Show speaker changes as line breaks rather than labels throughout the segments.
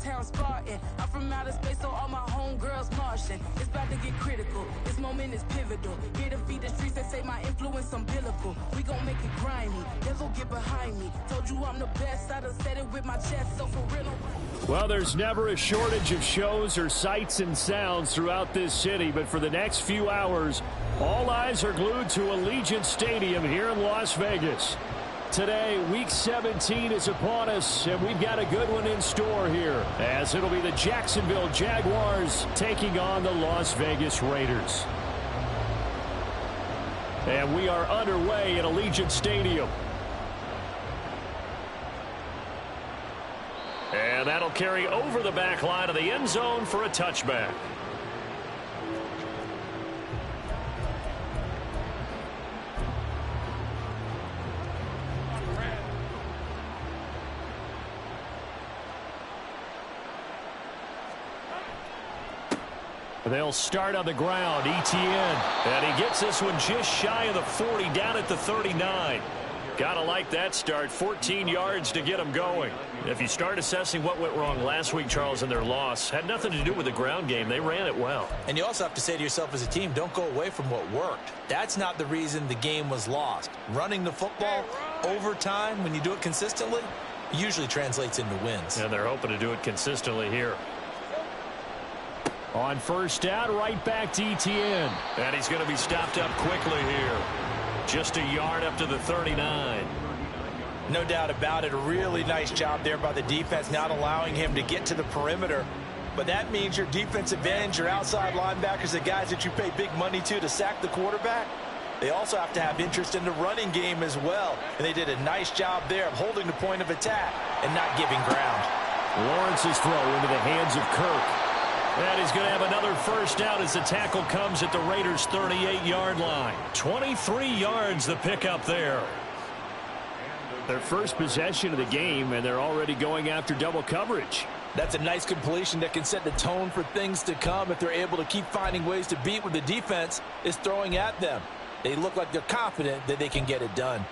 town Spartan. I'm from outer space, so all my homegirls Martian. It's about to get critical. This moment is pivotal. Here to feed the streets that say my influence umbilical. We gon' make it grimy. Devil get behind me. Told you I'm the best. I done said it with my chest, so for real.
Well, there's never a shortage of shows or sights and sounds throughout this city, but for the next few hours, all eyes are glued to Allegiant Stadium here in Las Vegas. Today, Week 17 is upon us, and we've got a good one in store here, as it'll be the Jacksonville Jaguars taking on the Las Vegas Raiders. And we are underway at Allegiant Stadium. And that'll carry over the back line of the end zone for a touchback. They'll start on the ground. Etienne. And he gets this one just shy of the 40, down at the 39. Gotta like that start. 14 yards to get him going. If you start assessing what went wrong last week, Charles, in their loss, had nothing to do with the ground game. They ran it well.
And you also have to say to yourself as a team, don't go away from what worked. That's not the reason the game was lost. Running the football over time, when you do it consistently, usually translates into wins.
And they're hoping to do it consistently here. On first down, right back to Etienne. And he's going to be stopped up quickly here. Just a yard up to the 39.
No doubt about it. A really nice job there by the defense, not allowing him to get to the perimeter. But that means your defensive ends, your outside linebackers, the guys that you pay big money to sack the quarterback, they also have to have interest in the running game as well. And they did a nice job there of holding the point of attack and not giving ground.
Lawrence's throw into the hands of Kirk. And he's going to have another first down as the tackle comes at the Raiders' 38-yard line. 23 yards the pickup there. Their first possession of the game, and they're already going after double coverage.
That's a nice completion that can set the tone for things to come if they're able to keep finding ways to beat what the defense is throwing at them. They look like they're confident that they can get it done.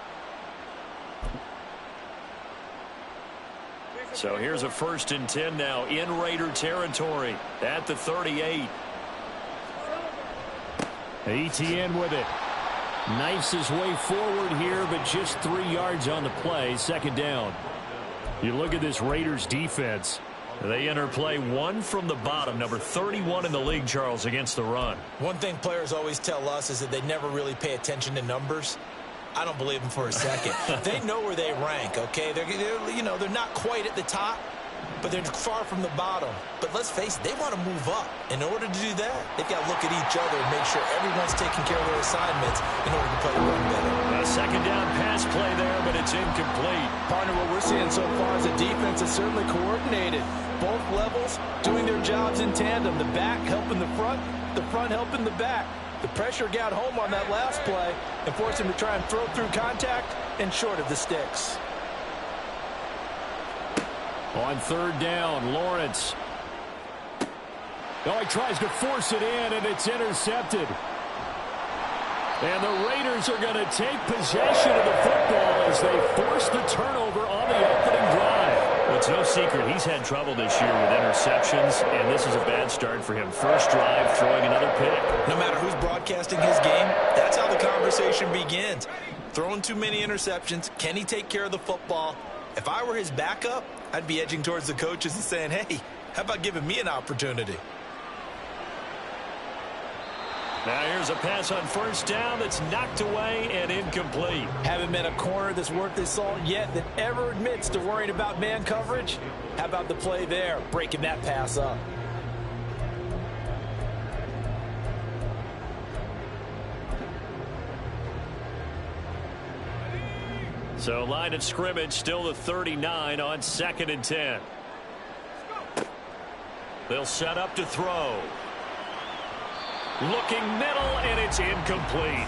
So here's a 1st and 10 now in Raider territory at the 38. Etienne with it. Knifes his way forward here, but just 3 yards on the play. 2nd down. You look at this Raiders defense. They enter play 1 from the bottom, number 31 in the league, Charles, against the run.
One thing players always tell us is that they never really pay attention to numbers. I don't believe them for a second. They know where they rank, okay? They're not quite at the top, but they're far from the bottom. But let's face it, they want to move up. In order to do that, they've got to look at each other and make sure everyone's taking care of their assignments in order to play the run better.
A 2nd down pass play there, but it's incomplete.
Partner, what we're seeing so far is the defense is certainly coordinated. Both levels doing their jobs in tandem. The back helping the front helping the back. The pressure got home on that last play and forced him to try and throw through contact and short of the sticks.
On 3rd down, Lawrence. Oh, he tries to force it in, and it's intercepted. And the Raiders are going to take possession of the football as they force the turnover on the opening drive. Well, it's no secret he's had trouble this year with interceptions, and this is a bad start for him. First drive, throwing another pick.
No matter who's broadcasting his game, that's how the conversation begins. Throwing too many interceptions, can he take care of the football? If I were his backup, I'd be edging towards the coaches and saying, hey, how about giving me an opportunity?
Now here's a pass on 1st down that's knocked away and incomplete.
Haven't met a corner that's worth his salt yet that ever admits to worrying about man coverage. How about the play there, breaking that pass up?
So line of scrimmage still the 39 on 2nd and 10. They'll set up to throw. Looking middle, and it's incomplete.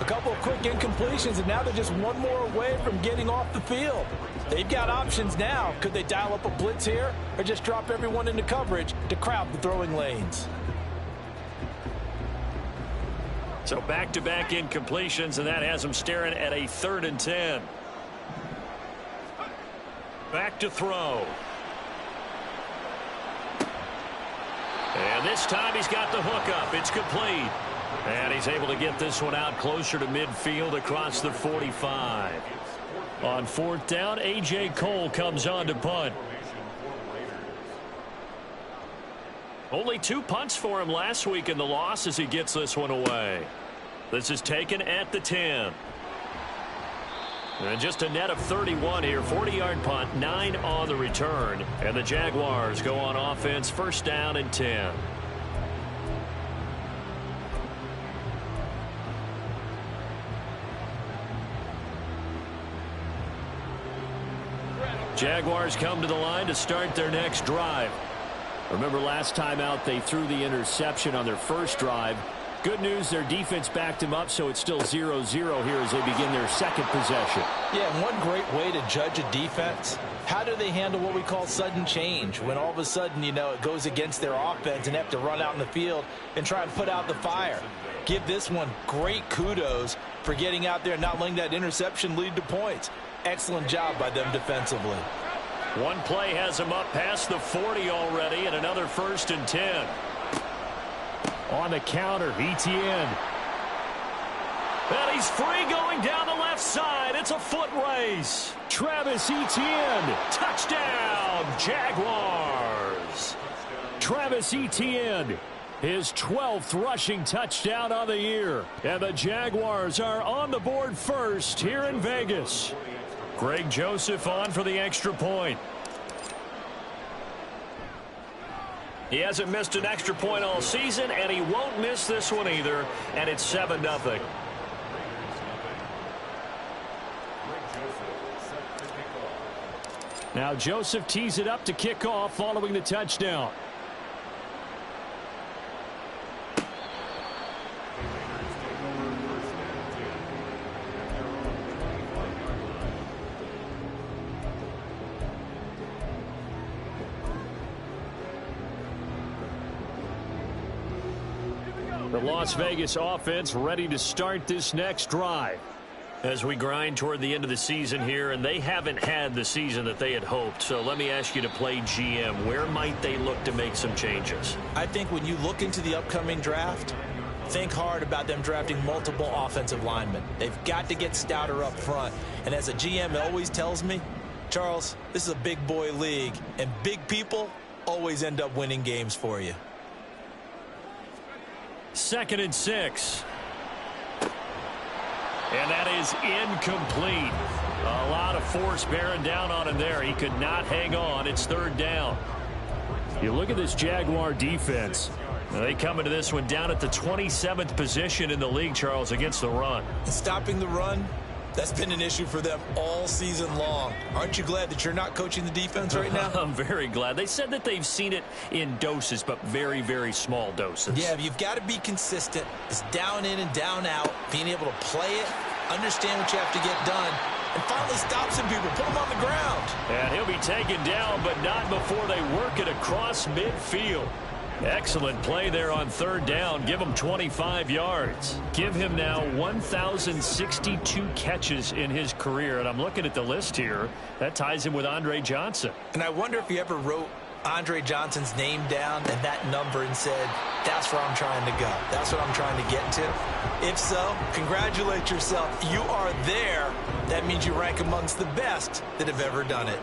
A couple of quick incompletions, and now they're just one more away from getting off the field. They've got options now. Could they dial up a blitz here or just drop everyone into coverage to crowd the throwing lanes?
So back-to-back incompletions, and that has them staring at a 3rd and 10. Back to throw. this time he's got the hook up. It's complete. And he's able to get this one out closer to midfield across the 45. On fourth down, A.J. Cole comes on to punt. Only 2 punts for him last week in the loss as he gets this one away. This is taken at the 10. And just a net of 31 here. 40-yard punt, 9 on the return. And the Jaguars go on offense, first down and 10. Jaguars come to the line to start their next drive. Remember last time out they threw the interception on their first drive. Good news, their defense backed him up, so it's still 0-0 here as they begin their second possession.
Yeah, and one great way to judge a defense, how do they handle what we call sudden change? When all of a sudden, you know, it goes against their offense and they have to run out in the field and try and put out the fire. Give this one great kudos for getting out there and not letting that interception lead to points. Excellent job by them defensively.
One play has him up past the 40 already, and another first and 10. On the counter, Etienne. And he's free going down the left side. It's a foot race. Travis Etienne. Touchdown, Jaguars. Travis Etienne, his 12th rushing touchdown of the year. And the Jaguars are on the board first here in Vegas. Greg Joseph on for the extra point. He hasn't missed an extra point all season, and he won't miss this one either, and it's 7-0. Now Joseph tees it up to kick off following the touchdown. The Las Vegas offense ready to start this next drive. As we grind toward the end of the season here, and they haven't had the season that they had hoped. So let me ask you to play GM. Where might they look to make some changes?
I think when you look into the upcoming draft, think hard about them drafting multiple offensive linemen. They've got to get stouter up front. And as a GM always tells me, Charles, this is a big boy league, and big people always end up winning games for you.
2nd and 6. And that is incomplete. A lot of force bearing down on him there. He could not hang on. It's 3rd down. You look at this Jaguar defense. They come into this one down at the 27th position in the league, Charles, against the run.
Stopping the run, that's been an issue for them all season long. Aren't you glad that you're not coaching the defense right now?
I'm very glad. They said that they've seen it in doses, but very, very small doses.
Yeah, you've got to be consistent. It's down in and down out, being able to play it, understand what you have to get done, and finally stop some people, put them on the ground.
And he'll be taken down, but not before they work it across midfield. Excellent play there on 3rd down. Give him 25 yards. Give him now 1,062 catches in his career. And I'm looking at the list here. That ties him with Andre Johnson.
And I wonder if you ever wrote Andre Johnson's name down and that number and said, that's where I'm trying to go. That's what I'm trying to get to. If so, congratulate yourself. You are there. That means you rank amongst the best that have ever done it.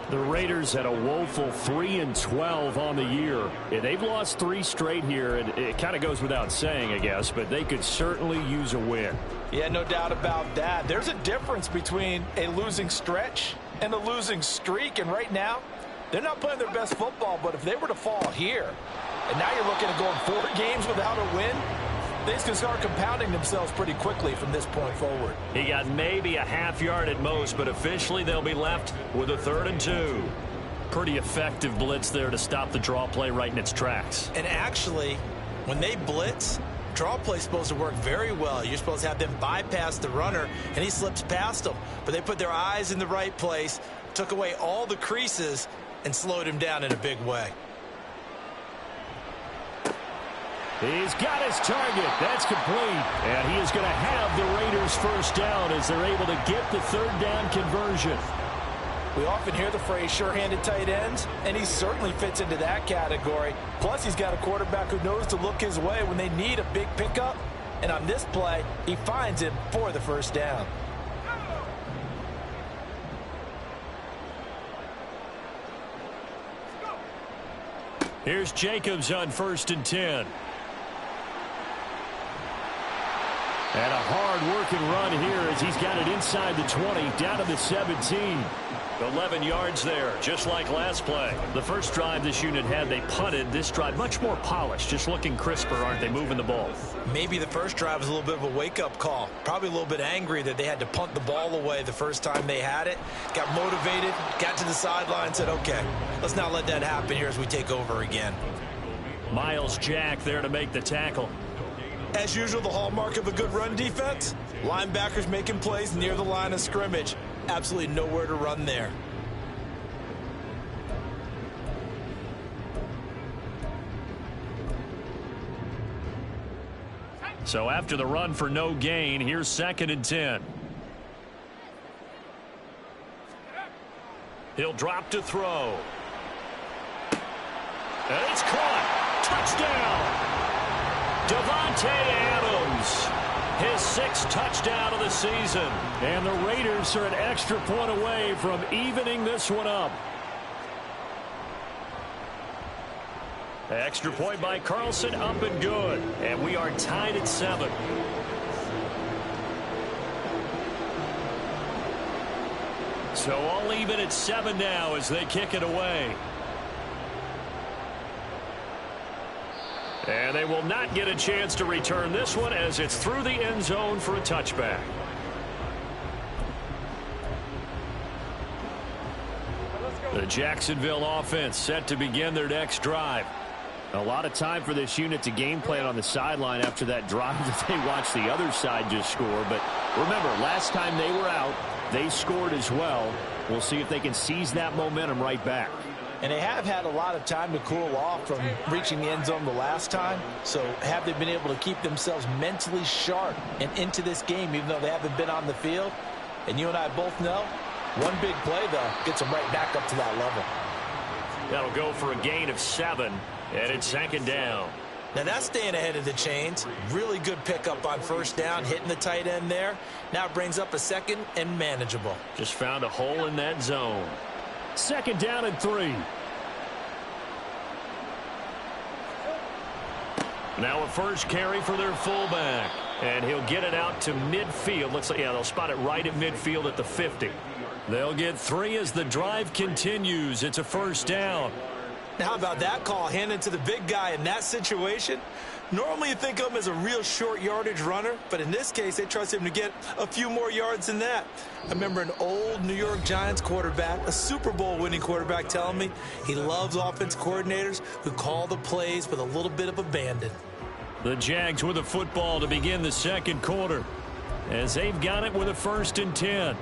The Raiders had a woeful 3-12 on the year. Yeah, they've lost 3 straight here, and it kind of goes without saying, I guess, but they could certainly use a win.
Yeah, no doubt about that. There's a difference between a losing stretch and a losing streak, and right now, they're not playing their best football, but if they were to fall here, and now you're looking at going 4 games without a win, things can start compounding themselves pretty quickly from this point forward.
He got maybe a half yard at most, but officially they'll be left with a 3rd and 2. Pretty effective blitz there to stop the draw play right in its tracks.
And actually, when they blitz, draw play is supposed to work very well. You're supposed to have them bypass the runner, and he slips past them. But they put their eyes in the right place, took away all the creases, and slowed him down in a big way.
He's got his target. That's complete. And he is going to have the Raiders first down as they're able to get the 3rd down conversion.
We often hear the phrase sure-handed tight ends, and he certainly fits into that category. Plus, he's got a quarterback who knows to look his way when they need a big pickup. And on this play, he finds him for the first down.
Here's Jacobs on 1st and 10. And a hard-working run here as he's got it inside the 20, down to the 17. 11 yards there, just like last play. The first drive this unit had, they punted. This drive, much more polished, just looking crisper, aren't they, moving the ball?
Maybe the first drive was a little bit of a wake-up call. Probably a little bit angry that they had to punt the ball away the first time they had it. Got motivated, got to the sideline, said, okay, let's not let that happen here as we take over again.
Miles Jack there to make the tackle.
As usual, the hallmark of a good run defense, linebackers making plays near the line of scrimmage. Absolutely nowhere to run there.
So after the run for no gain, here's 2nd and 10. He'll drop to throw. And it's caught. Touchdown. Davante Adams. His 6th touchdown of the season. And the Raiders are an extra point away from evening this one up. Extra point by Carlson, up and good. And we are tied at 7. So all even at 7 now as they kick it away. And they will not get a chance to return this one as it's through the end zone for a touchback. The Jacksonville offense set to begin their next drive. A lot of time for this unit to game plan on the sideline after that drive that they watched the other side just score. But remember, last time they were out, they scored as well. We'll see if they can seize that momentum right back.
And they have had a lot of time to cool off from reaching the end zone the last time. So have they been able to keep themselves mentally sharp and into this game even though they haven't been on the field? And you and I both know one big play, though, gets them right back up to that level.
That'll go for a gain of 7, and it's 2nd down.
Now that's staying ahead of the chains. Really good pickup on 1st down, hitting the tight end there. Now it brings up a 2nd and manageable.
Just found a hole in that zone. 2nd down and 3. Now a first carry for their fullback. And he'll get it out to midfield. Looks like, yeah, they'll spot it right at midfield at the 50. They'll get 3 as the drive continues. It's a 1st down.
Now, how about that call handed to the big guy in that situation? Normally you think of him as a real short yardage runner, but in this case they trust him to get a few more yards than that. I remember an old New York Giants quarterback, a Super Bowl winning quarterback, telling me he loves offense coordinators who call the plays with a little bit of abandon.
The Jags with the football to begin the 2nd quarter as they've got it with a 1st and 10.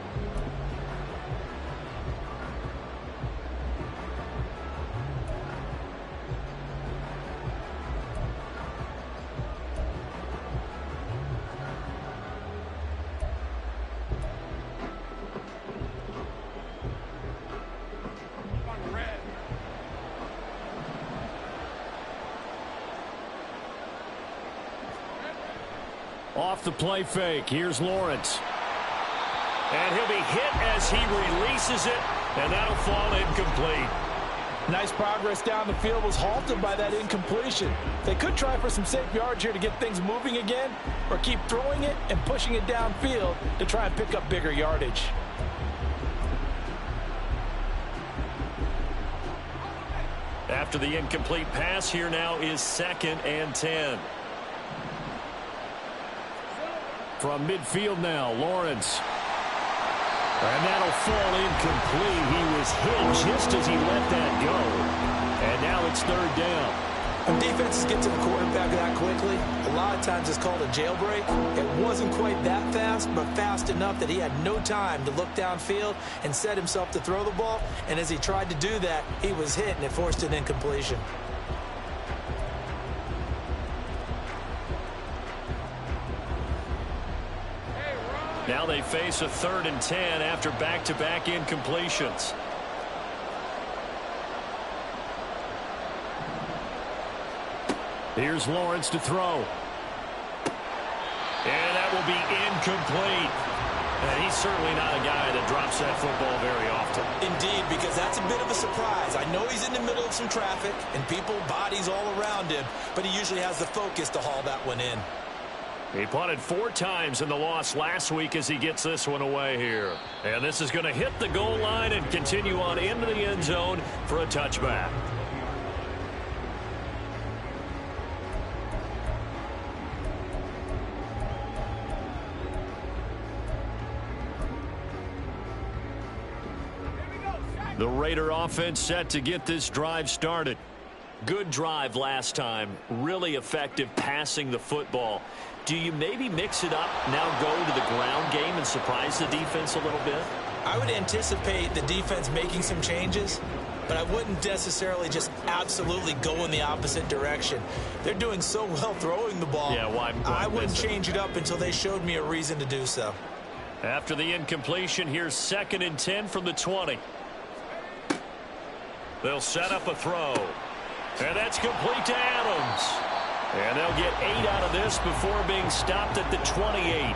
Off the play fake. Here's Lawrence. And he'll be hit as he releases it, and that'll fall incomplete.
Nice progress down the field was halted by that incompletion. They could try for some safe yards here to get things moving again, or keep throwing it and pushing it downfield to try and pick up bigger yardage.
After the incomplete pass, here now is 2nd and 10. From midfield now, Lawrence. And that'll fall incomplete. He was hit just as he let that go. And now it's 3rd down.
When defenses get to the quarterback that quickly, a lot of times it's called a jailbreak. It wasn't quite that fast, but fast enough that he had no time to look downfield and set himself to throw the ball. And as he tried to do that, he was hit, and it forced an incompletion.
Now they face a 3rd and 10 after back-to-back incompletions. Here's Lawrence to throw. And that will be incomplete. And he's certainly not a guy that drops that football very often.
Indeed, because that's a bit of a surprise. I know he's in the middle of some traffic and people, bodies all around him, but he usually has the focus to haul that one in.
He punted 4 times in the loss last week as he gets this one away here. And this is going to hit the goal line and continue on into the end zone for a touchback. The Raider offense set to get this drive started. Good drive last time. Really effective passing the football. Do you maybe mix it up, now go to the ground game and surprise the defense a little bit?
I would anticipate the defense making some changes, but I wouldn't necessarily just absolutely go in the opposite direction. They're doing so well throwing the ball.
Yeah, why
I wouldn't change it up until they showed me a reason to do so.
After the incompletion, here's 2nd and 10 from the 20. They'll set up a throw. And that's complete to Adams. And they'll get 8 out of this before being stopped at the 28.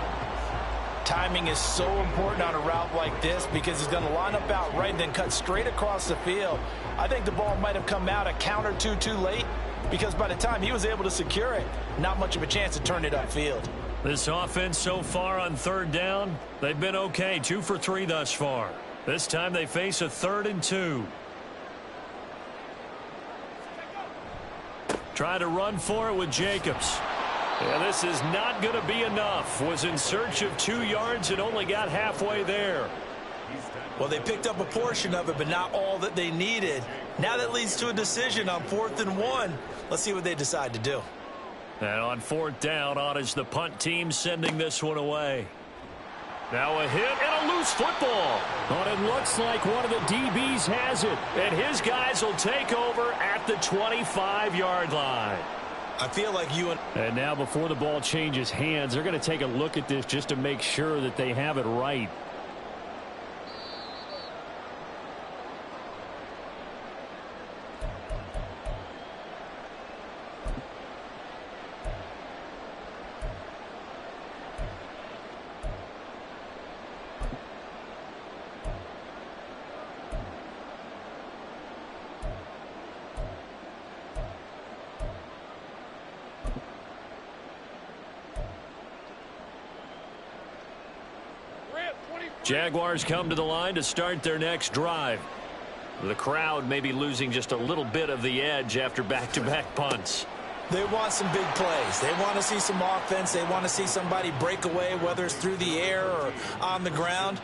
Timing is so important on a route like this because he's going to line up out right and then cut straight across the field. I think the ball might have come out a count or two too late because by the time he was able to secure it, not much of a chance to turn it upfield.
This offense so far on 3rd down, they've been okay. 2 for 3 thus far. This time they face a 3rd and 2. Try to run for it with Jacobs. And this is not going to be enough. Was in search of 2 yards and only got halfway there.
Well, they picked up a portion of it, but not all that they needed. Now that leads to a decision on 4th and 1. Let's see what they decide to do.
And on 4th down, on is the punt team sending this one away. Now a hit and a loose football. But it looks like one of the DBs has it. And his guys will take over at the 25-yard line.
I feel like
And now before the ball changes hands, they're going to take a look at this just to make sure that they have it right. Jaguars come to the line to start their next drive. The crowd may be losing just a little bit of the edge after back-to-back punts.
They want some big plays. They want to see some offense. They want to see somebody break away, whether it's through the air or on the ground.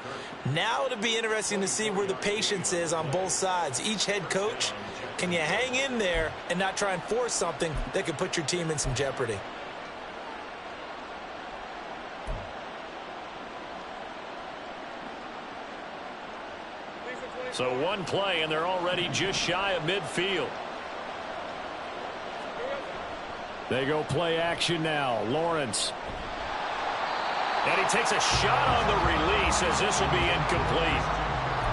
Now it'll be interesting to see where the patience is on both sides. Each head coach, can you hang in there and not try and force something that could put your team in some jeopardy?
So 1 play, and they're already just shy of midfield. They go play action now. Lawrence. And he takes a shot on the release as this will be incomplete.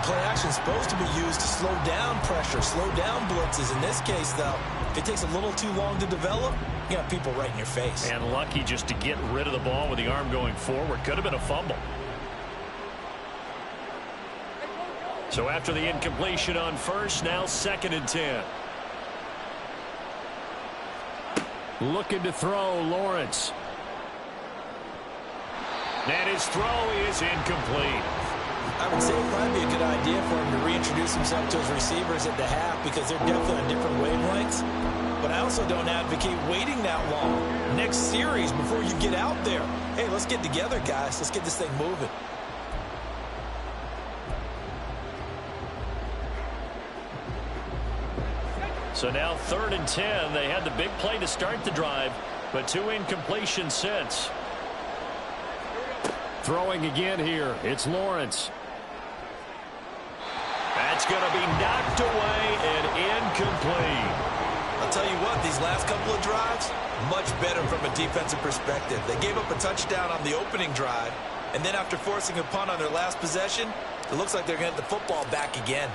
Play action is supposed to be used to slow down pressure, slow down blitzes. In this case, though, if it takes a little too long to develop, you got people right in your face.
And lucky just to get rid of the ball with the arm going forward. Could have been a fumble. So after the incompletion on 1st, now 2nd and 10. Looking to throw, Lawrence. And his throw is incomplete.
I would say it would probably be a good idea for him to reintroduce himself to his receivers at the half because they're definitely on different wavelengths. But I also don't advocate waiting that long. Next series before you get out there. Hey, let's get together, guys. Let's get this thing moving.
So now 3rd and 10. They had the big play to start the drive, but 2 incompletions since. Throwing again here. It's Lawrence. That's going to be knocked away and incomplete.
I'll tell you what, these last couple of drives, much better from a defensive perspective. They gave up a touchdown on the opening drive, and then after forcing a punt on their last possession, it looks like they're going to get the football back again.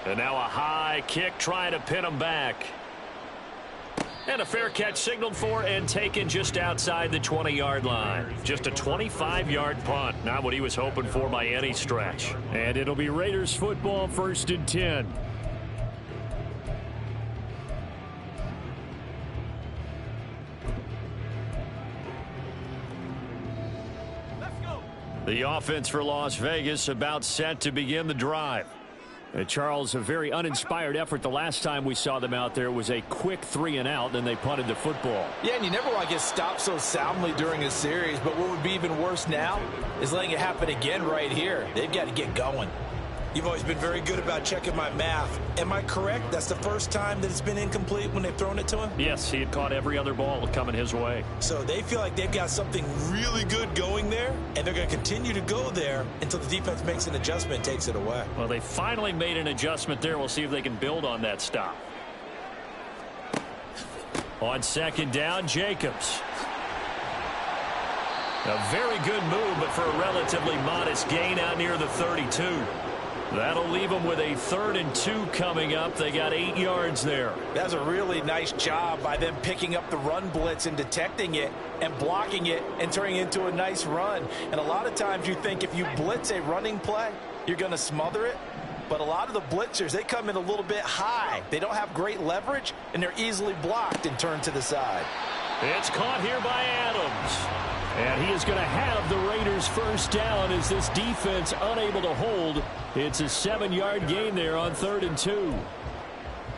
And now a high kick trying to pin them back. And a fair catch signaled for and taken just outside the 20-yard line. Just a 25-yard punt. Not what he was hoping for by any stretch.
And it'll be Raiders football, 1st and 10.
The offense for Las Vegas about set to begin the drive.
Charles, a very uninspired effort. The last time we saw them out there was a quick 3-and-out, and they punted the football.
Yeah, and you never want to get stopped so soundly during a series, but what would be even worse now is letting it happen again right here. They've got to get going. You've always been very good about checking my math. Am I correct? That's the first time that it's been incomplete when they've thrown it to him?
Yes, he had caught every other ball coming his way.
So they feel like they've got something really good going there, and they're going to continue to go there until the defense makes an adjustment and takes it away.
Well, they finally made an adjustment there. We'll see if they can build on that stop.
On 2nd down, Jacobs. A very good move, but for a relatively modest gain out near the 32. That'll leave them with a 3rd and 2 coming up. They got 8 yards there.
That's a really nice job by them picking up the run blitz and detecting it and blocking it and turning it into a nice run. And a lot of times you think if you blitz a running play, you're going to smother it. But a lot of the blitzers, they come in a little bit high. They don't have great leverage, and they're easily blocked and turned to the side.
It's caught here by Adams.
And he is going to have the Raiders 1st down as this defense unable to hold. It's a 7-yard gain there on 3rd and 2.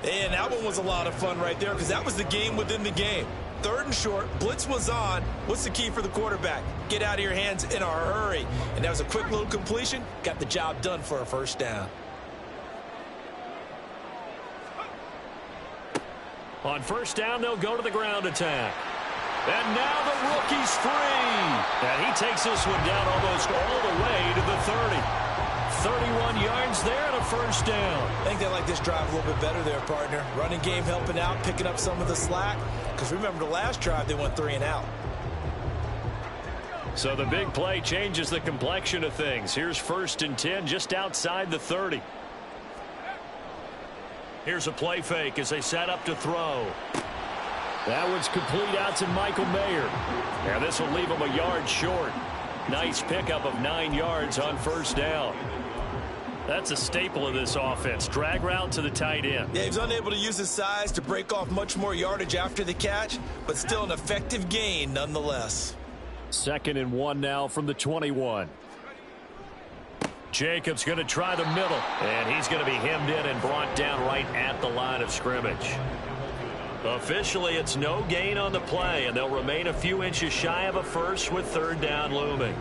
And that one was a lot of fun right there because that was the game within the game. 3rd and short, blitz was on. What's the key for the quarterback? Get out of your hands in a hurry. And that was a quick little completion. Got the job done for a 1st down.
On 1st down, they'll go to the ground attack. And now the rookie's free. And he takes this one down almost all the way to the 30. 31 yards there and a 1st down.
I think they like this drive a little bit better there, partner. Running game helping out, picking up some of the slack. Because remember, the last drive, they went 3-and-out.
So the big play changes the complexion of things. Here's 1st and 10 just outside the 30. Here's a play fake as they set up to throw.
That one's complete out to Michael Mayer.
And this will leave him a yard short. Nice pickup of 9 yards on 1st down. That's a staple of this offense. Drag route to the tight end.
Yeah, he was unable to use his size to break off much more yardage after the catch, but still an effective gain nonetheless.
2nd and 1 now from the 21.
Jacobs going to try the middle. And he's going to be hemmed in and brought down right at the line of scrimmage. Officially, it's no gain on the play, and they'll remain a few inches shy of a 1st with 3rd down looming.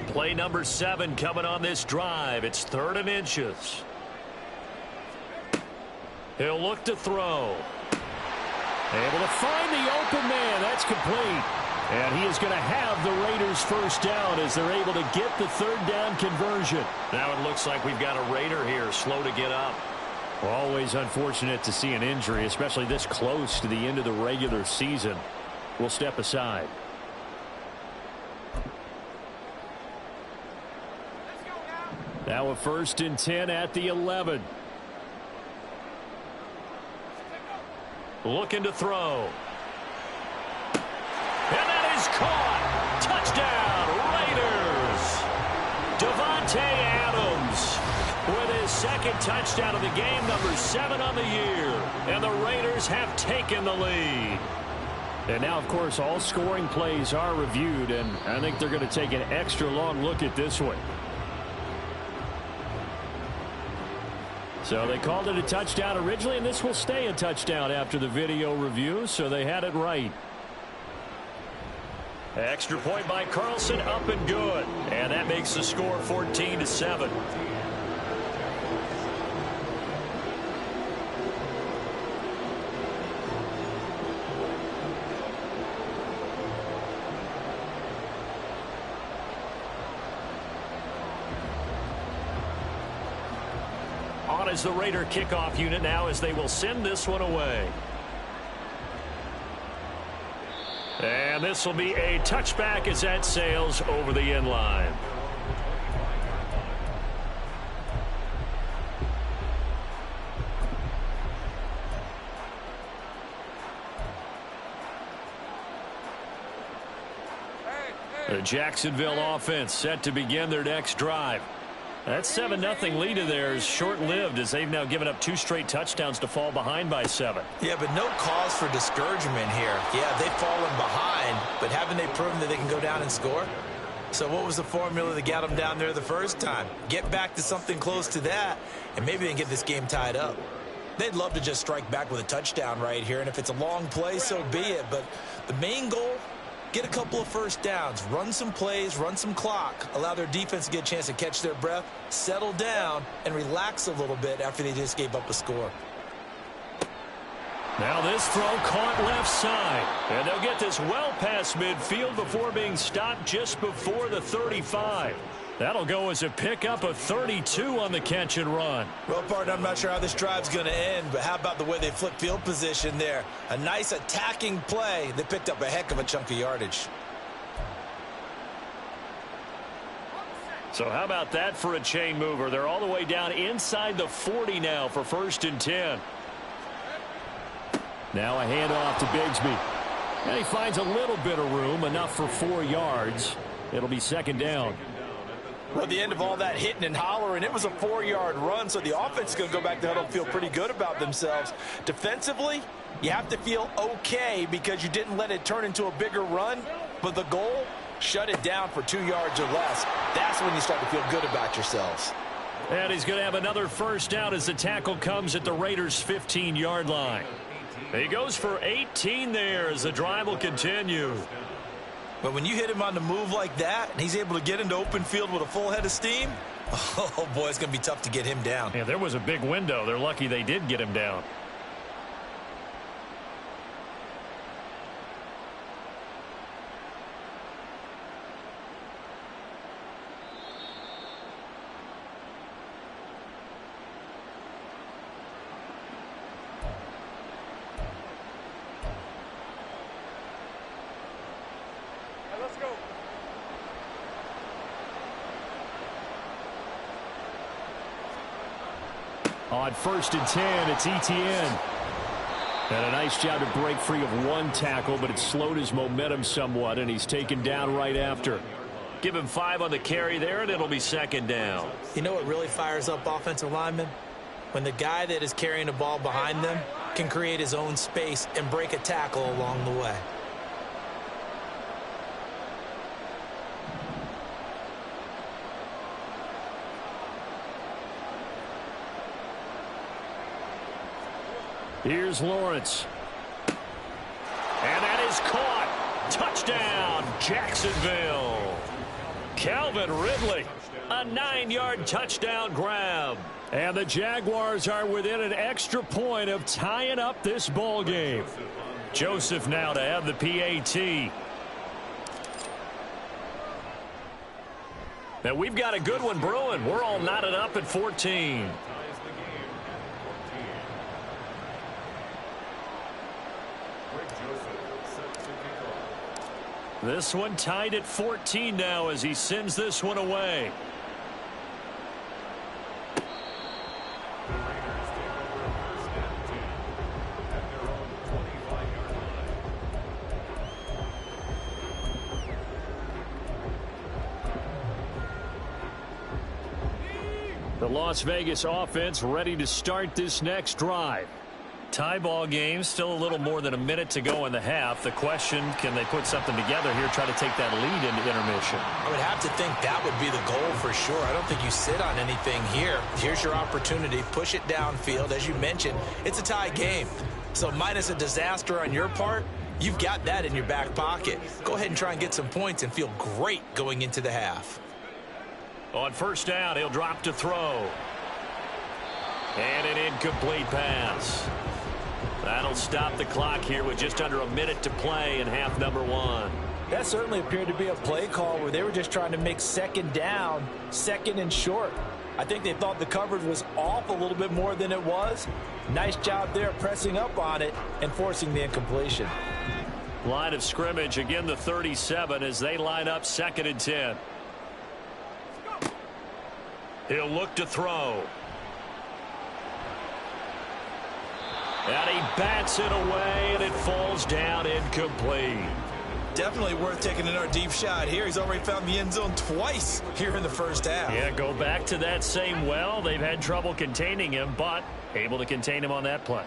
Play number 7 coming on this drive. It's 3rd and inches. He'll look to throw.
Able to find the open man. That's complete. And he is going to have the Raiders 1st down as they're able to get the 3rd down conversion.
Now it looks like we've got a Raider here, slow to get up.
Always unfortunate to see an injury, especially this close to the end of the regular season. We'll step aside. Now a 1st and 10 at the 11.
Looking to throw. And that is caught. Touchdown, Raiders. Davante Adams with his 2nd touchdown of the game, number 7 on the year. And the Raiders have taken the lead.
And now, of course, all scoring plays are reviewed, and I think they're going to take an extra long look at this one. So they called it a touchdown originally, and this will stay a touchdown after the video review, so they had it right.
Extra point by Carlson, up and good. And that makes the score 14-7.
on as the Raider kickoff unit now as they will send this one away. And this will be a touchback as that sails over the end line. The Jacksonville offense set to begin their next drive. That 7-0 lead of theirs short-lived as they've now given up 2 straight touchdowns to fall behind by 7.
Yeah, but no cause for discouragement here. Yeah, they've fallen behind, but haven't they proven that they can go down and score? So what was the formula that got them down there the first time? Get back to something close to that, and maybe they can get this game tied up. They'd love to just strike back with a touchdown right here, and if it's a long play, so be it. But the main goal, get a couple of first downs, run some plays, run some clock, allow their defense to get a chance to catch their breath, settle down, and relax a little bit after they just gave up a score.
Now this throw caught left side, and they'll get this well past midfield before being stopped just before the 35. That'll go as a pickup of 32 on the catch and run.
Well, partner, I'm not sure how this drive's going to end, but how about the way they flip field position there? A nice attacking play. They picked up a heck of a chunk of yardage.
So how about that for a chain mover? They're all the way down inside the 40 now for 1st and 10. Now a handoff to Bigsby. And he finds a little bit of room, enough for 4 yards. It'll be 2nd down.
Well, at the end of all that hitting and hollering, it was a 4-yard run, so the offense is going to go back to huddle and feel pretty good about themselves. Defensively, you have to feel okay because you didn't let it turn into a bigger run, but the goal, shut it down for 2 yards or less. That's when you start to feel good about yourselves.
And he's going to have another first down as the tackle comes at the Raiders' 15-yard line. He goes for 18 there as the drive will continue.
But when you hit him on the move like that, and he's able to get into open field with a full head of steam, oh, boy, it's going to be tough to get him down.
Yeah, there was a big window. They're lucky they did get him down. On 1st and 10, it's Etienne. And a nice job to break free of 1 tackle, but it slowed his momentum somewhat, and he's taken down right after. Give him 5 on the carry there, and it'll be 2nd down.
You know what really fires up offensive linemen? When the guy that is carrying the ball behind them can create his own space and break a tackle along the way.
Here's Lawrence. And that is caught. Touchdown, Jacksonville. Calvin Ridley, a 9-yard touchdown grab. And the Jaguars are within an extra point of tying up this ball game. Joseph now to have the PAT. Now we've got a good one brewing. We're all knotted up at 14. This one tied at 14 now as he sends this one away. The Las Vegas offense ready to start this next drive. Tie ball game, still a little more than a minute to go in the half. The question, can they put something together here, try to take that lead into intermission?
I would have to think that would be the goal for sure. I don't think you sit on anything here. Here's your opportunity. Push it downfield. As you mentioned, it's a tie game. So minus a disaster on your part, you've got that in your back pocket. Go ahead and try and get some points and feel great going into the half.
On 1st down, he'll drop to throw. And an incomplete pass. That'll stop the clock here with just under a minute to play in half number 1.
That certainly appeared to be a play call where they were just trying to make second down, second and short. I think they thought the coverage was off a little bit more than it was. Nice job there pressing up on it and forcing the incompletion.
Line of scrimmage, again the 37 as they line up 2nd and 10. He'll look to throw. And he bats it away, and it falls down incomplete.
Definitely worth taking another deep shot here. He's already found the end zone twice here in the first half.
Yeah, go back to that same well. They've had trouble containing him, but able to contain him on that play.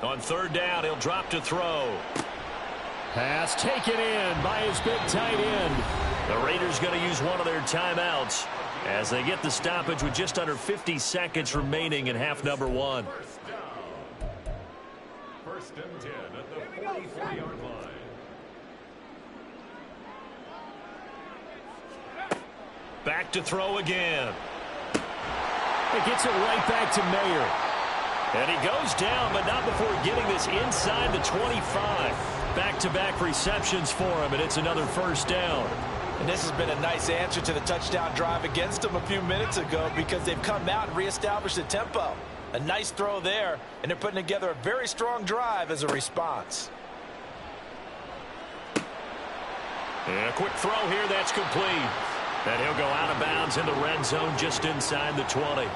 On 3rd down, he'll drop to throw.
Pass taken in by his big tight end.
The Raiders going to use one of their timeouts as they get the stoppage with just under 50 seconds remaining in half number 1.
1st and 10 at the 43-yard line.
Back to throw again.
It gets it right back to Mayer.
And he goes down, but not before getting this inside the 25. Back-to-back receptions for him, and it's another 1st down.
And this has been a nice answer to the touchdown drive against them a few minutes ago because they've come out and reestablished the tempo. A nice throw there, and they're putting together a very strong drive as a response.
And a quick throw here, that's complete. And he'll go out of bounds in the red zone just inside the 20.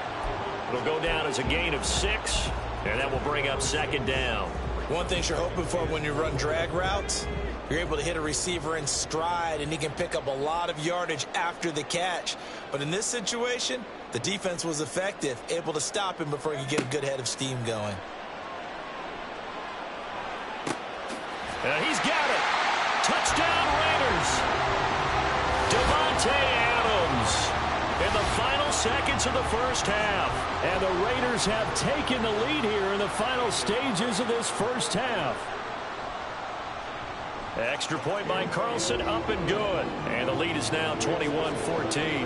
It'll go down as a gain of 6, and that will bring up 2nd down.
One thing you're hoping for when you run drag routes, you're able to hit a receiver in stride, and he can pick up a lot of yardage after the catch. But in this situation, the defense was effective, able to stop him before he could get a good head of steam going.
He's got it. Touchdown Raiders. Devontae Adams in the final seconds of the first half.
And the Raiders have taken the lead here in the final stages of this first half.
Extra point by Carlson, up and good. And the lead is now 21-14.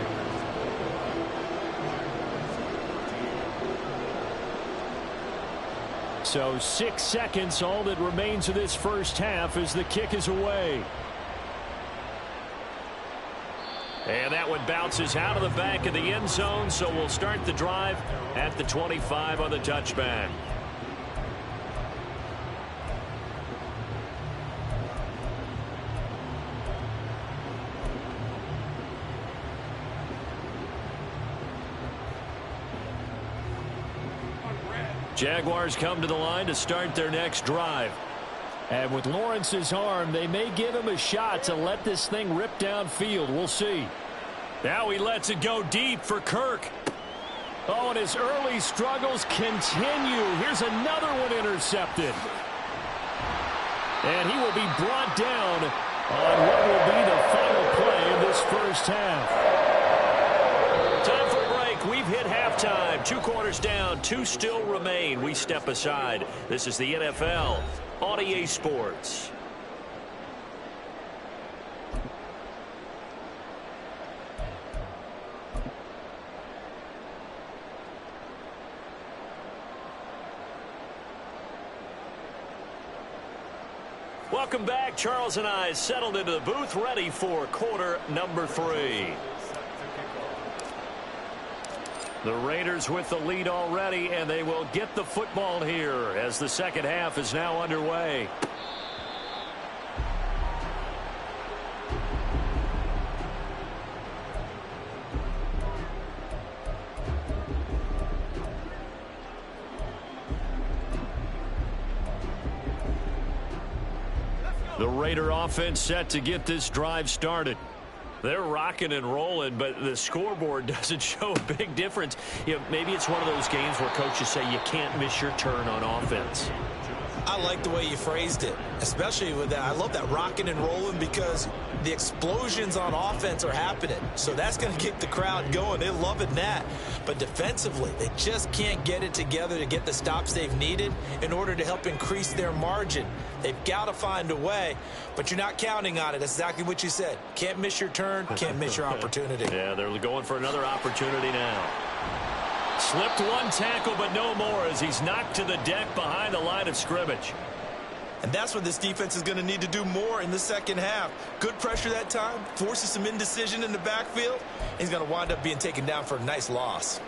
So 6 seconds, all that remains of this first half as the kick is away.
And that one bounces out of the back of the end zone, so we'll start the drive at the 25 on the touchback. Jaguars come to the line to start their next drive.
And with Lawrence's arm, they may give him a shot to let this thing rip downfield. We'll see.
Now he lets it go deep for Kirk.
Oh, and his early struggles continue. Here's another one intercepted. And he will be brought down on what will be the final play of this first half.
Time for a break. We've hit halftime. 2 quarters down, 2 still remain. We step aside. This is the NFL on EA Sports. Welcome back. Charles and I settled into the booth, ready for quarter number 3. The Raiders with the lead already, and they will get the football here as the second half is now underway. The Raider offense set to get this drive started. They're rocking and rolling, but the scoreboard doesn't show a big difference. You know, maybe it's one of those games where coaches say you can't miss your turn on offense.
I like the way you phrased it, especially with that. I love that rocking and rolling because the explosions on offense are happening. So that's going to keep the crowd going. They're loving that. But defensively, they just can't get it together to get the stops they've needed in order to help increase their margin. They've got to find a way, but you're not counting on it. That's exactly what you said. Can't miss your turn, can't miss your opportunity.
Yeah, they're going for another opportunity now. Slipped one tackle, but no more as he's knocked to the deck behind the line of scrimmage.
And that's what this defense is going to need to do more in the second half. Good pressure that time, forces some indecision in the backfield. He's going to wind up being taken down for a nice loss.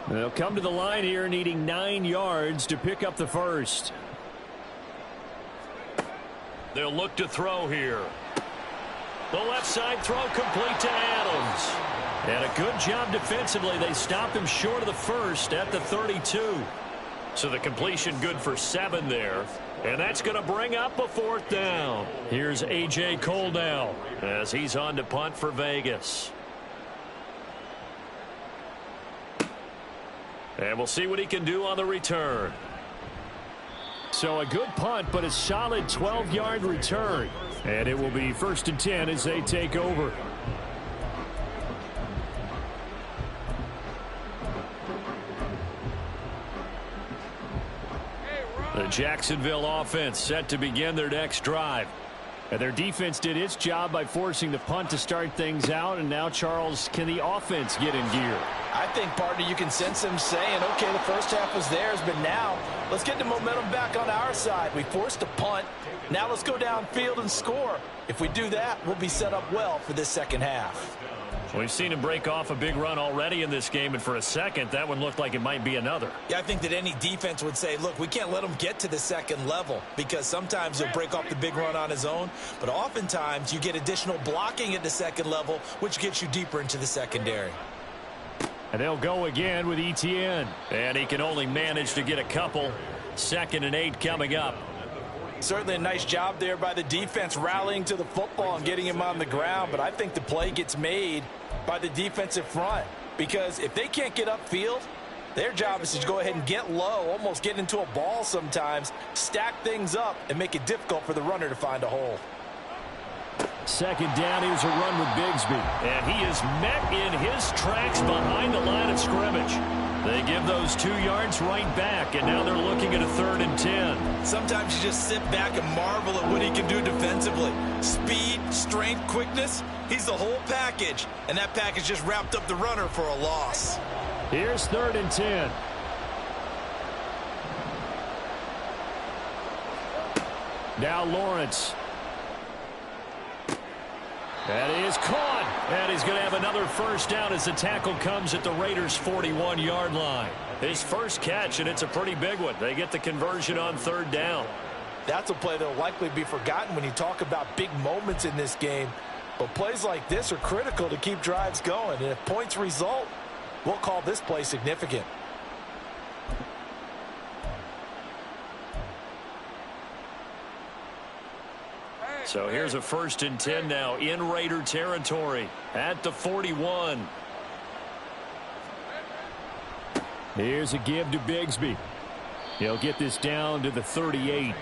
They'll come to the line here needing 9 yards to pick up the first.
They'll look to throw here. The left side throw complete to Adams. And a good job defensively. They stop him short of the first at the 32. So the completion good for 7 there. And that's going to bring up a 4th down. Here's A.J. Cole now as he's on to punt for Vegas. And we'll see what he can do on the return.
So a good punt, but a solid 12-yard return. And it will be 1st and 10 as they take over.
The Jacksonville offense set to begin their next drive.
And their defense did its job by forcing the punt to start things out. And now, Charles, can the offense get in gear?
I think, partner, you can sense them saying, okay, the first half was theirs, but now let's get the momentum back on our side. We forced a punt. Now let's go downfield and score. If we do that, we'll be set up well for this second half.
We've seen him break off a big run already in this game, and for a second, that one looked like it might be another.
Yeah, I think that any defense would say, look, we can't let him get to the second level because sometimes he'll break off the big run on his own, but oftentimes you get additional blocking at the second level, which gets you deeper into the secondary.
And they'll go again with ETN.
And he can only manage to get a couple. 2nd and 8 coming up.
Certainly a nice job there by the defense rallying to the football and getting him on the ground, but I think the play gets made by the defensive front because if they can't get upfield, their job is to go ahead and get low, almost get into a ball sometimes, stack things up, and make it difficult for the runner to find a hole.
2nd down, here's a run with Bigsby.
And he is met in his tracks behind the line of scrimmage. They give those 2 yards right back, and now they're looking at a 3rd and 10.
Sometimes you just sit back and marvel at what he can do defensively. Speed, strength, quickness, he's the whole package. And that package just wrapped up the runner for a loss.
Here's 3rd and 10. Now Lawrence. That is caught. And he's going to have another first down as the tackle comes at the Raiders' 41-yard line.
His first catch, and it's a pretty big one. They get the conversion on 3rd down.
That's a play that will likely be forgotten when you talk about big moments in this game. But plays like this are critical to keep drives going. And if points result, we'll call this play significant.
So here's a 1st and 10 now in Raider territory at the 41.
Here's a give to Bigsby. He'll get this down to the 38.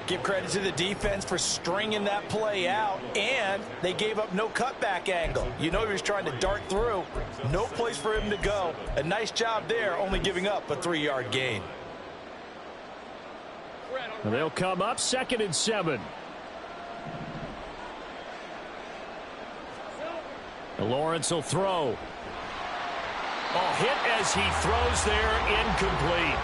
Give credit to the defense for stringing that play out, and they gave up no cutback angle. You know he was trying to dart through. No place for him to go. A nice job there, only giving up a 3-yard gain.
And they'll come up 2nd and 7. Lawrence will throw.
Oh, hit as he throws there, incomplete.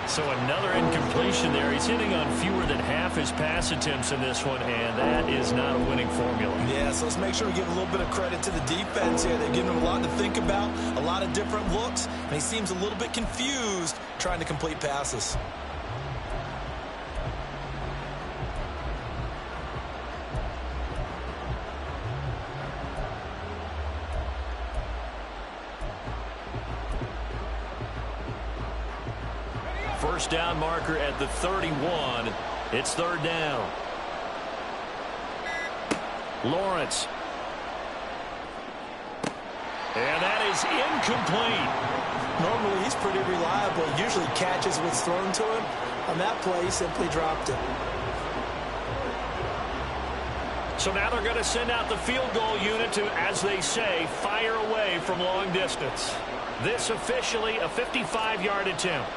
So another incompletion there. He's hitting on fewer than half his pass attempts in this one, and that is not a winning formula.
Yeah, so let's make sure we give a little bit of credit to the defense here. They're giving him a lot to think about, a lot of different looks, and he seems a little bit confused trying to complete passes.
First down marker at the 31. It's 3rd down.
Lawrence.
And that is incomplete.
Normally, he's pretty reliable. He usually catches what's thrown to him. On that play, he simply dropped it.
So now they're going to send out the field goal unit to, as they say, fire away from long distance. This officially a 55-yard attempt.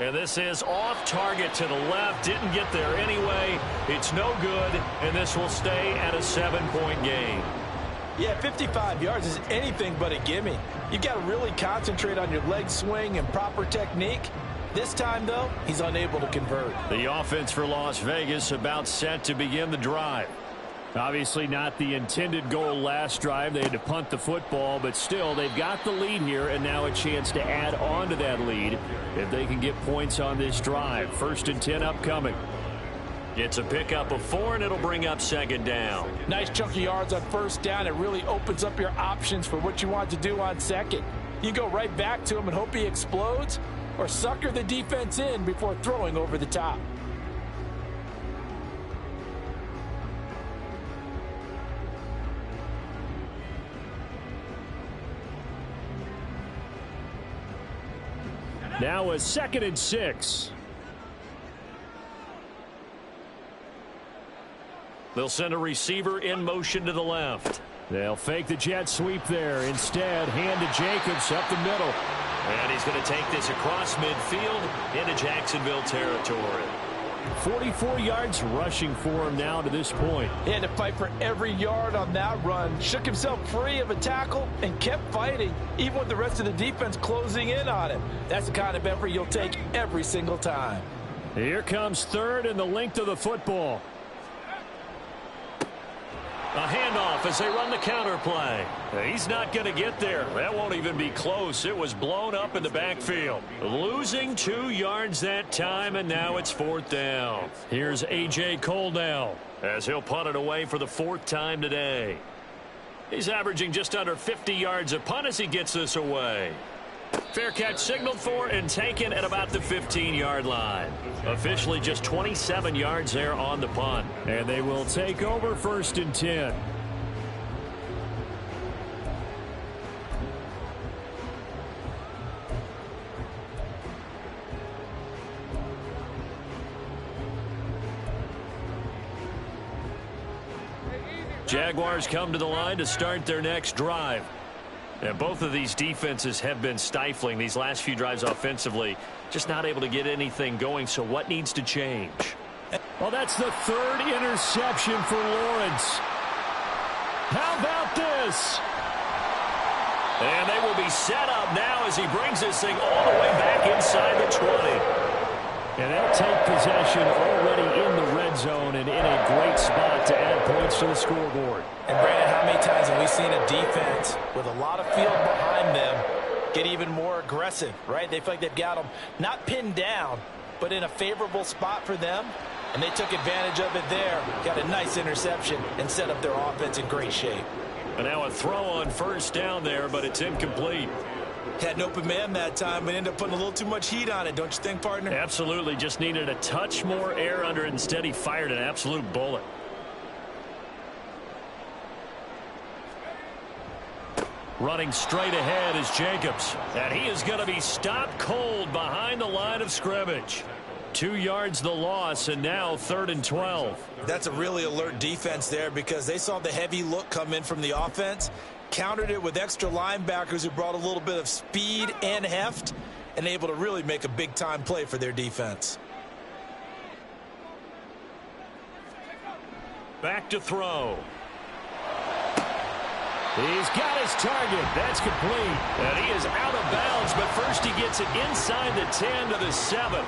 And this is off target to the left. Didn't get there anyway. It's no good, and this will stay at a 7-point game.
Yeah, 55 yards is anything but a gimme. You've got to really concentrate on your leg swing and proper technique. This time, though, he's unable to convert.
The offense for Las Vegas about set to begin the drive. Obviously not the intended goal last drive. They had to punt the football, but still they've got the lead here, and now a chance to add on to that lead if they can get points on this drive. 1st and 10 upcoming.
It's a pickup of 4, and it'll bring up 2nd down.
Nice chunk of yards on 1st down. It really opens up your options for what you want to do on 2nd. You go right back to him and hope he explodes, or sucker the defense in before throwing over the top.
Now a 2nd and 6.
They'll send a receiver in motion to the left.
They'll fake the jet sweep there. Instead, hand to Jacobs up the middle.
And he's going to take this across midfield into Jacksonville territory.
44 yards rushing for him now to this point.
He had to fight for every yard on that run. Shook himself free of a tackle and kept fighting, even with the rest of the defense closing in on him. That's the kind of effort you'll take every single time.
Here comes 3rd and the length of the football.
A handoff as they run the counter play. He's not going to get there. That won't even be close. It was blown up in the backfield. Losing 2 yards that time, and now it's 4th down.
Here's A.J. Cole now,
as he'll punt it away for the 4th time today. He's averaging just under 50 yards a punt as he gets this away. Fair catch signaled for and taken at about the 15-yard line. Officially just 27 yards there on the punt.
And they will take over 1st and 10.
Jaguars come to the line to start their next drive. And both of these defenses have been stifling these last few drives offensively. Just not able to get anything going, so what needs to change?
Well, that's the 3rd interception for Lawrence. How about this?
And they will be set up now as he brings this thing all the way back inside the 20.
And they'll take possession already in the red zone and in a great spot to add points to the scoreboard.
And Brandon, how many times have we seen a defense with a lot of field behind them get even more aggressive, right? They feel like they've got them not pinned down, but in a favorable spot for them, and they took advantage of it there. Got a nice interception and set up their offense in great shape.
And now a throw on 1st down there, but it's incomplete.
Had an open man that time, but ended up putting a little too much heat on it, don't you think, partner?
Absolutely. Just needed a touch more air under it. Instead, he fired an absolute bullet. Running straight ahead is Jacobs. And he is going to be stopped cold behind the line of scrimmage. 2 yards the loss, and now 3rd and 12.
That's a really alert defense there because they saw the heavy look come in from the offense, countered it with extra linebackers who brought a little bit of speed and heft, and able to really make a big-time play for their defense.
Back to throw.
He's got his target. That's complete.
And he is out of bounds, but first he gets it inside the 10 to the 7.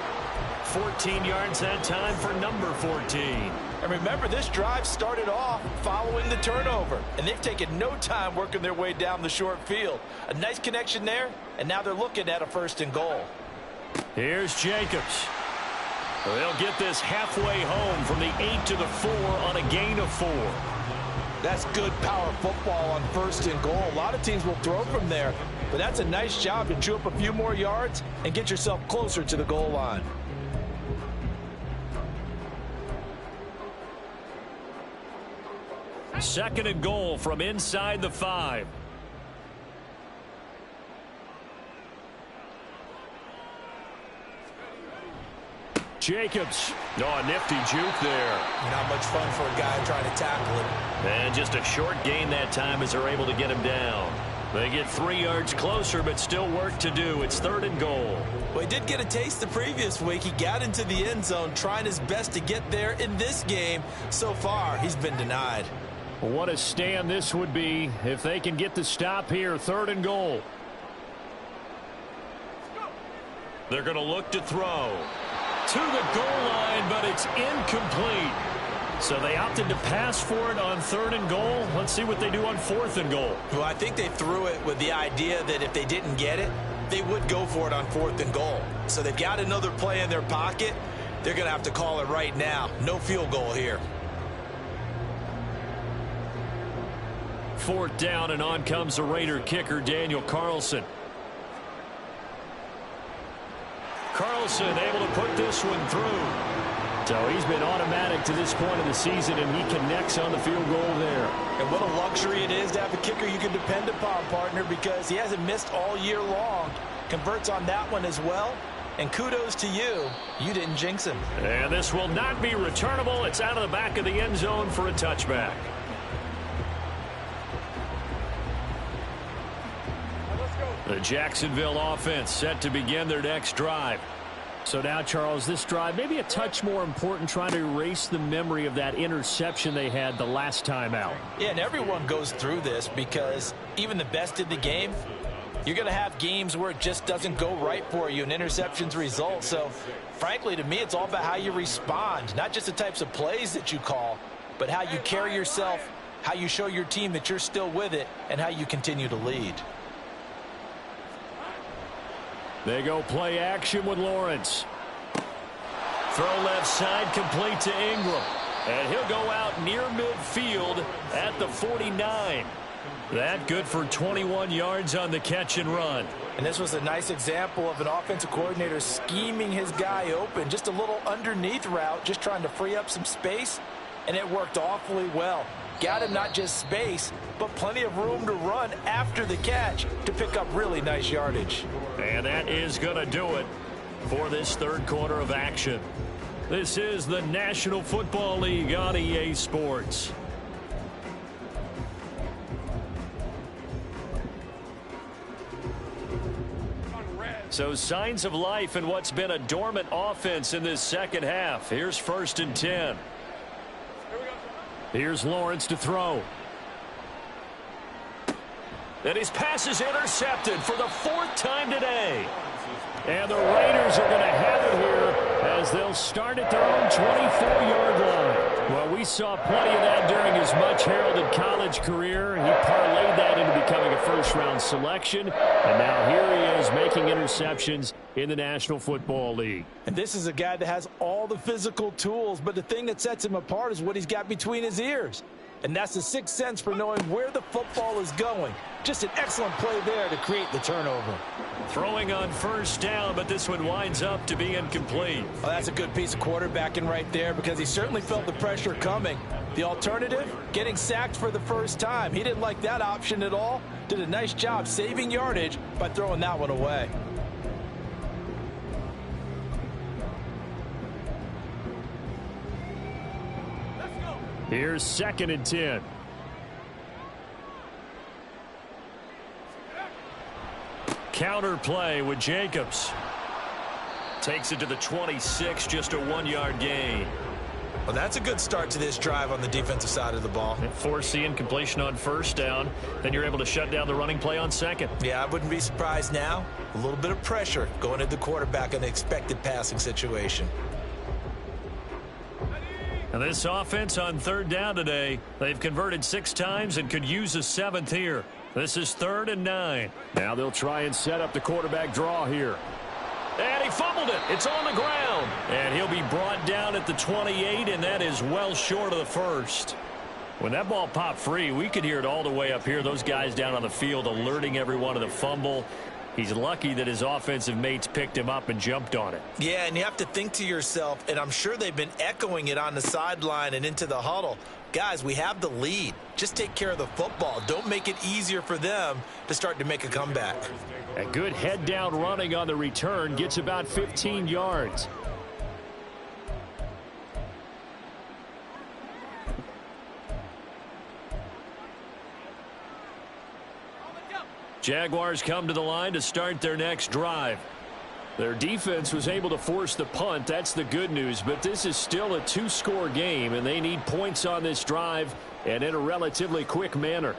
14 yards that time for number 14.
And remember, this drive started off following the turnover, and they've taken no time working their way down the short field. A nice connection there, and now they're looking at a 1st and goal.
Here's Jacobs. They'll get this halfway home from the 8 to the 4 on a gain of 4.
That's good power football on 1st and goal. A lot of teams will throw from there, but that's a nice job to chew up a few more yards and get yourself closer to the goal line.
2nd and goal from inside the 5. Jacobs. Oh, a nifty juke there.
Not much fun for a guy trying to tackle him.
And just a short gain that time as they're able to get him down. They get 3 yards closer, but still work to do. It's 3rd and goal.
Well, he did get a taste the previous week. He got into the end zone trying his best to get there in this game. So far, he's been denied.
What a stand this would be if they can get the stop here. 3rd and goal.
They're going to look to throw. To the goal line, but it's incomplete. So they opted to pass for it on 3rd and goal. Let's see what they do on 4th and goal.
Well, I think they threw it with the idea that if they didn't get it, they would go for it on 4th and goal. So they've got another play in their pocket. They're going to have to call it right now. No field goal here.
4th down, and on comes the Raider kicker, Daniel Carlson. Carlson able to put this one through.
So he's been automatic to this point of the season, and he connects on the field goal there.
And what a luxury it is to have a kicker you can depend upon, partner, because he hasn't missed all year long. Converts on that one as well. And kudos to you. You didn't jinx him.
And this will not be returnable. It's out of the back of the end zone for a touchback. The Jacksonville offense set to begin their next drive.
So now, Charles, this drive maybe a touch more important, trying to erase the memory of that interception they had the last time out.
Yeah, and everyone goes through this because even the best in the game, you're going to have games where it just doesn't go right for you, and interceptions result. So, frankly, to me, it's all about how you respond, not just the types of plays that you call, but how you carry yourself, how you show your team that you're still with it, and how you continue to lead.
They go play action with Lawrence.
Throw left side, complete to Ingram. And he'll go out near midfield at the 49. That good for 21 yards on the catch and run.
And this was a nice example of an offensive coordinator scheming his guy open. Just a little underneath route, just trying to free up some space. And it worked awfully well. Got him not just space, but plenty of room to run after the catch to pick up really nice yardage.
And that is going to do it for this 3rd quarter of action. This is the National Football League on EA Sports. So signs of life in what's been a dormant offense in this second half. Here's 1st and 10.
Here's Lawrence to throw.
And his pass is intercepted for the 4th time today.
And the Raiders are going to have it here as they'll start at their own 24-yard line. Well, we saw plenty of that during his much-heralded college career. He parlayed that into becoming a first-round selection. And now here he is making interceptions in the National Football League.
And this is a guy that has all the physical tools, but the thing that sets him apart is what he's got between his ears. And that's the 6th sense for knowing where the football is going. Just an excellent play there to create the turnover.
Throwing on 1st down, but this one winds up to be incomplete.
Well, that's a good piece of quarterbacking right there because he certainly felt the pressure coming. The alternative, getting sacked for the first time. He didn't like that option at all. Did a nice job saving yardage by throwing that one away.
Here's 2nd and 10.
Counter play with Jacobs. Takes it to the 26, just a 1-yard gain.
Well, that's a good start to this drive on the defensive side of the ball.
Force the incompletion on 1st down. Then you're able to shut down the running play on 2nd.
Yeah, I wouldn't be surprised now. A little bit of pressure going at the quarterback in the expected passing situation.
And this offense on 3rd down today, they've converted 6 times and could use a 7th here. This is 3rd and 9.
Now they'll try and set up the quarterback draw here.
And he fumbled it. It's on the ground. And he'll be brought down at the 28, and that is well short of the 1st. When that ball popped free, we could hear it all the way up here. Those guys down on the field alerting everyone of the fumble. He's lucky that his offensive mates picked him up and jumped on it.
Yeah, and you have to think to yourself, and I'm sure they've been echoing it on the sideline and into the huddle. Guys, we have the lead. Just take care of the football. Don't make it easier for them to start to make a comeback.
A good head down running on the return, gets about 15 yards. Jaguars come to the line to start their next drive. Their defense was able to force the punt. That's the good news, but this is still a two-score game, and they need points on this drive and in a relatively quick manner.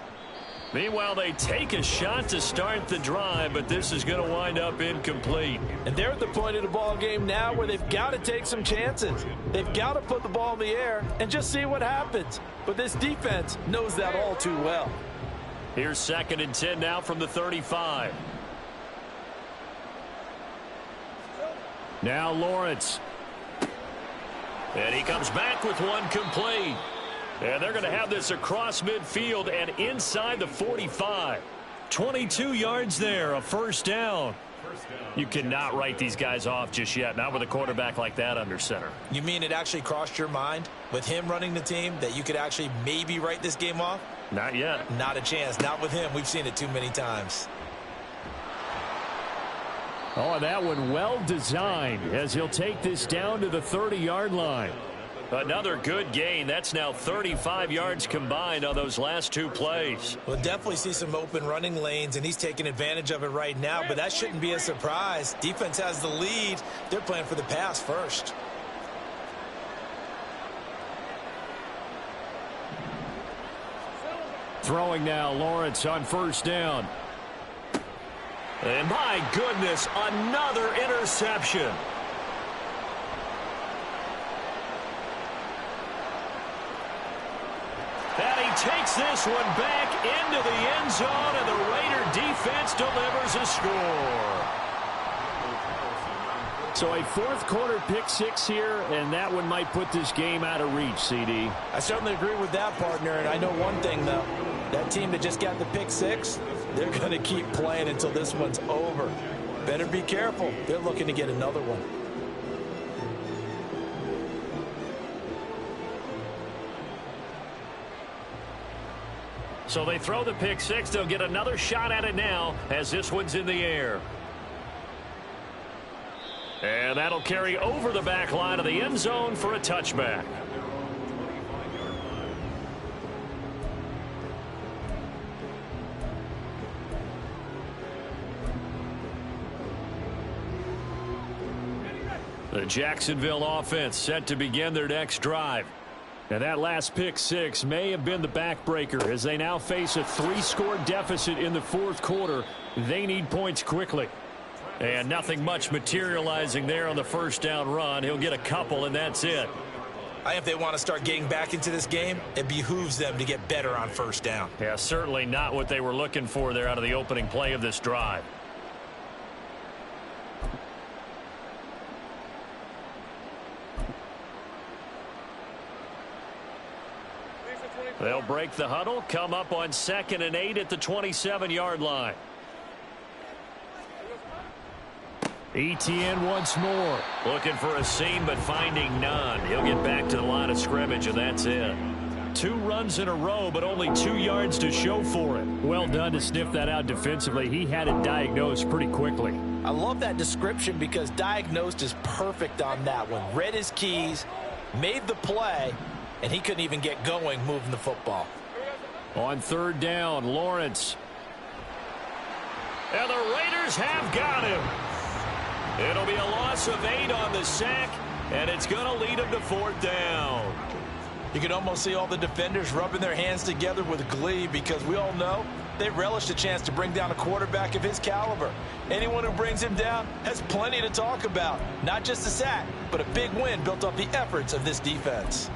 Meanwhile, they take a shot to start the drive, but this is going to wind up incomplete.
And they're at the point of the ball game now where they've got to take some chances. They've got to put the ball in the air and just see what happens. But this defense knows that all too well.
Here's 2nd and 10 now from the 35.
Now Lawrence.
And he comes back with one complete. And they're going to have this across midfield and inside the 45. 22 yards there, a first down. You cannot write these guys off just yet, not with a quarterback like that under center.
You mean it actually crossed your mind with him running the team that you could actually maybe write this game off?
Not yet.
Not a chance. Not with him. We've seen it too many times.
Oh, that one well designed as he'll take this down to the 30-yard line.
Another good gain. That's now 35 yards combined on those last two plays.
We'll definitely see some open running lanes, and he's taking advantage of it right now, but that shouldn't be a surprise. Defense has the lead. They're playing for the pass first.
Throwing now, Lawrence on first down.
And my goodness, another interception. And he takes this one back into the end zone, and the Raider defense delivers a score.
So a fourth quarter pick six here, and that one might put this game out of reach, CD.
I certainly agree with that, partner, and I know one thing, though. That team that just got the pick six, they're going to keep playing until this one's over. Better be careful. They're looking to get another one.
So they throw the pick six. They'll get another shot at it now as this one's in the air. And that'll carry over the back line of the end zone for a touchback. The Jacksonville offense set to begin their next drive.
Now that last pick six may have been the backbreaker as they now face a three-score deficit in the fourth quarter. They need points quickly.
And nothing much materializing there on the first down run. He'll get a couple, and that's it.
If they want to start getting back into this game, it behooves them to get better on first down.
Yeah, certainly not what they were looking for there out of the opening play of this drive. They'll break the huddle, come up on 2nd and 8 at the 27-yard line.
ETN once more.
Looking for a seam, but finding none. He'll get back to the line of scrimmage, and that's it.
2 runs in a row, but only 2 yards to show for it. Well done to sniff that out defensively. He had it diagnosed pretty quickly.
I love that description because diagnosed is perfect on that one. Read his keys, made the play, and he couldn't even get going moving the football.
On third down, Lawrence.
And the Raiders have got him. It'll be a loss of 8 on the sack, and it's going to lead them to fourth down.
You can almost see all the defenders rubbing their hands together with glee because we all know they relish the chance to bring down a quarterback of his caliber. Anyone who brings him down has plenty to talk about. Not just a sack, but a big win built off the efforts of this defense.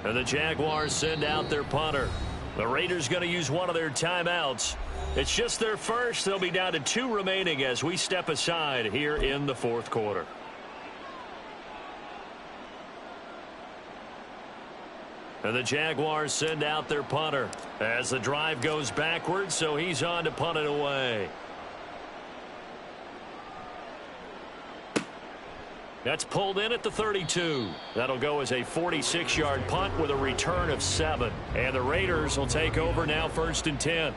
And the Jaguars send out their punter. The Raiders going to use one of their timeouts. It's just their first. They'll be down to 2 remaining as we step aside here in the fourth quarter. And the Jaguars send out their punter as the drive goes backwards, so he's on to punt it away. That's pulled in at the 32. That'll go as a 46-yard punt with a return of 7. And the Raiders will take over now, 1st and 10.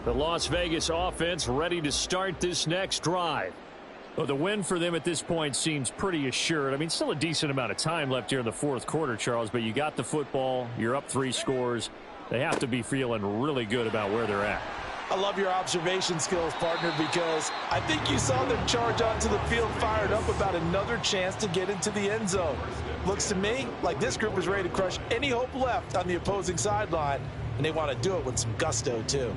The Las Vegas offense ready to start this next drive. Well, the win for them at this point seems pretty assured. I mean, still a decent amount of time left here in the 4th quarter, Charles, but you got the football. You're up 3 scores. They have to be feeling really good about where they're at.
I love your observation skills, partner, because I think you saw them charge onto the field fired up about another chance to get into the end zone. Looks to me like this group is ready to crush any hope left on the opposing sideline, and they want to do it with some gusto, too.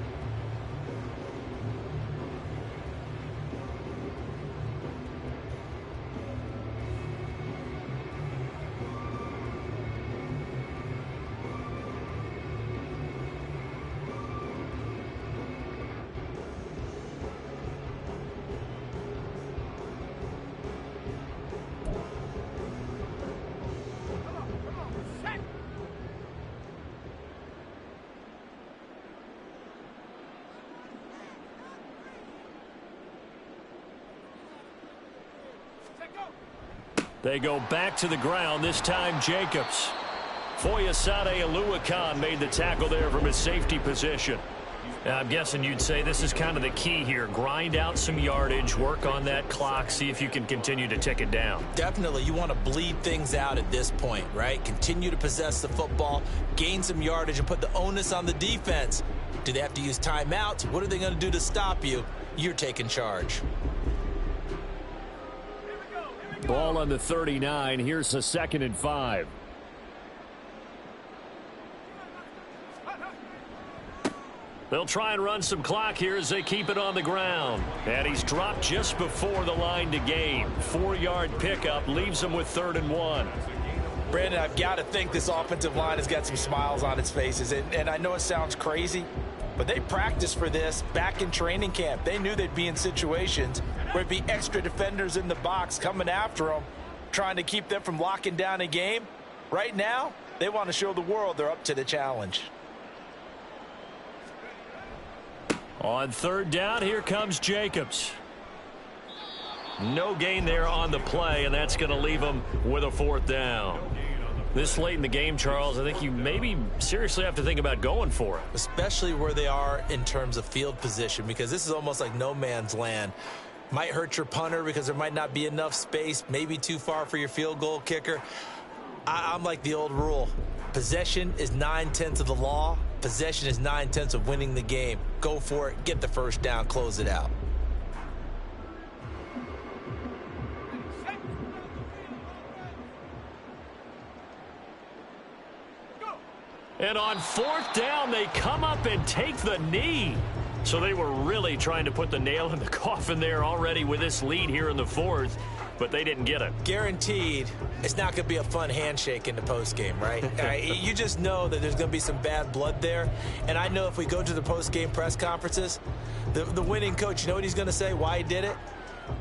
They go back to the ground, this time Jacobs. Foyesade Oluwakan made the tackle there from his safety position. Now, I'm guessing you'd say this is kind of the key here. Grind out some yardage, work on that clock, see if you can continue to tick it down.
Definitely. You want to bleed things out at this point, right? Continue to possess the football, gain some yardage, and put the onus on the defense. Do they have to use timeouts? What are they going to do to stop you? You're taking charge.
Ball on the 39. Here's a 2nd and 5.
They'll try and run some clock here as they keep it on the ground. And he's dropped just before the line to gain. 4-yard pickup leaves him with 3rd and 1.
Brandon, I've got to think this offensive line has got some smiles on its faces. And I know it sounds crazy, but they practiced for this back in training camp. They knew they'd be in situations where there'd be extra defenders in the box coming after them, trying to keep them from locking down a game. Right now, they want to show the world they're up to the challenge.
On 3rd down, here comes Jacobs. No gain there on the play, and that's going to leave him with a 4th down. This late in the game, Charles, I think you maybe seriously have to think about going for it.
Especially where they are in terms of field position, because this is almost like no man's land. Might hurt your punter because there might not be enough space, maybe too far for your field goal kicker. I'm like the old rule. Possession is 9/10 of the law. Possession is 9/10 of winning the game. Go for it. Get the 1st down. Close it out.
And on 4th down, they come up and take the knee. So they were really trying to put the nail in the coffin there already with this lead here in the 4th, but they didn't get it.
Guaranteed, it's not going to be a fun handshake in the postgame, right? You just know that there's going to be some bad blood there. And I know if we go to the postgame press conferences, the winning coach, you know what he's going to say, why he did it?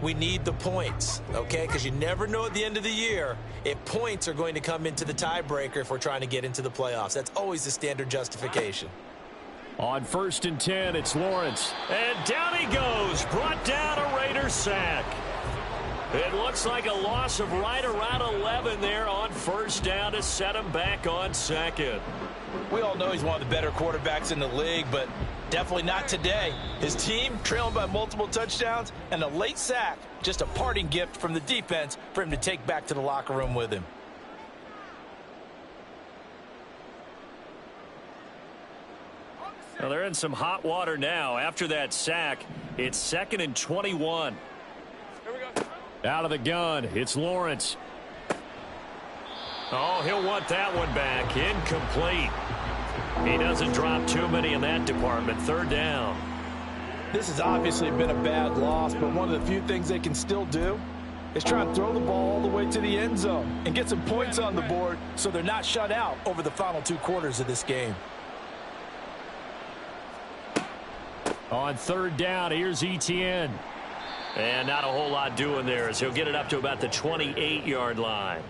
We need the points, okay? Because you never know at the end of the year if points are going to come into the tiebreaker if we're trying to get into the playoffs. That's always the standard justification.
On 1st and 10, it's Lawrence.
And down he goes. Brought down a Raider sack. It looks like a loss of right around 11 there on 1st down to set him back on 2nd.
We all know he's one of the better quarterbacks in the league, but definitely not today. His team trailing by multiple touchdowns and a late sack. Just a parting gift from the defense for him to take back to the locker room with him.
Well, they're in some hot water now. After that sack, it's 2nd and 21.
Here we go. Out of the gun, it's Lawrence.
Oh, he'll want that one back. Incomplete. He doesn't drop too many in that department. Third down.
This has obviously been a bad loss, but one of the few things they can still do is try and throw the ball all the way to the end zone and get some points on the board so they're not shut out over the final 2 quarters of this game.
On third down, here's Etienne.
And not a whole lot doing there as he'll get it up to about the 28-yard line.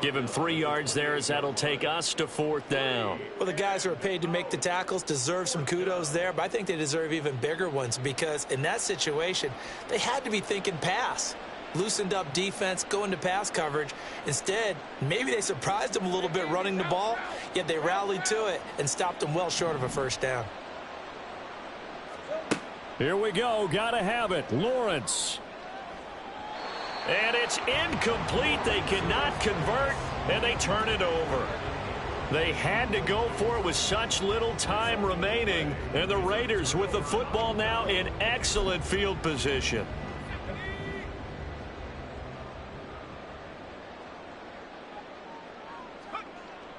Give him 3 yards there as that'll take us to fourth down.
Well, the guys who are paid to make the tackles deserve some kudos there, but I think they deserve even bigger ones because in that situation, they had to be thinking pass. Loosened up defense, going to pass coverage. Instead, maybe they surprised them a little bit running the ball, yet they rallied to it and stopped them well short of a first down.
Here we go. Gotta have it. Lawrence.
And it's incomplete. They cannot convert, and they turn it over. They had to go for it with such little time remaining, and the Raiders with the football now in excellent field position.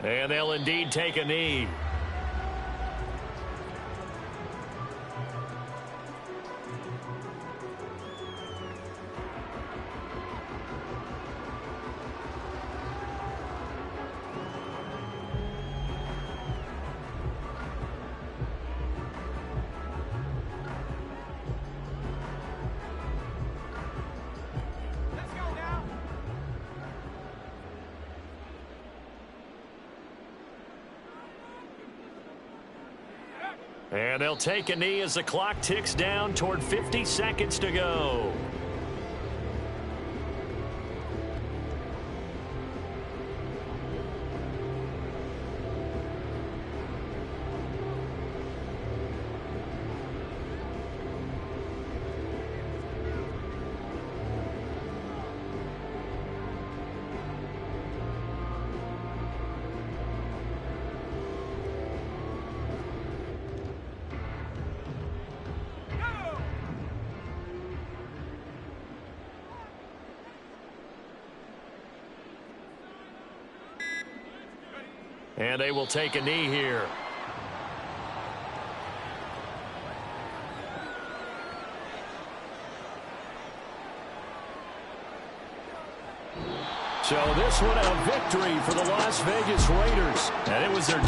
And they'll indeed take a knee. And they'll take a knee as the clock ticks down toward 50 seconds to go. And they will take a knee here.
So this one a victory for the Las Vegas Raiders.
And it was their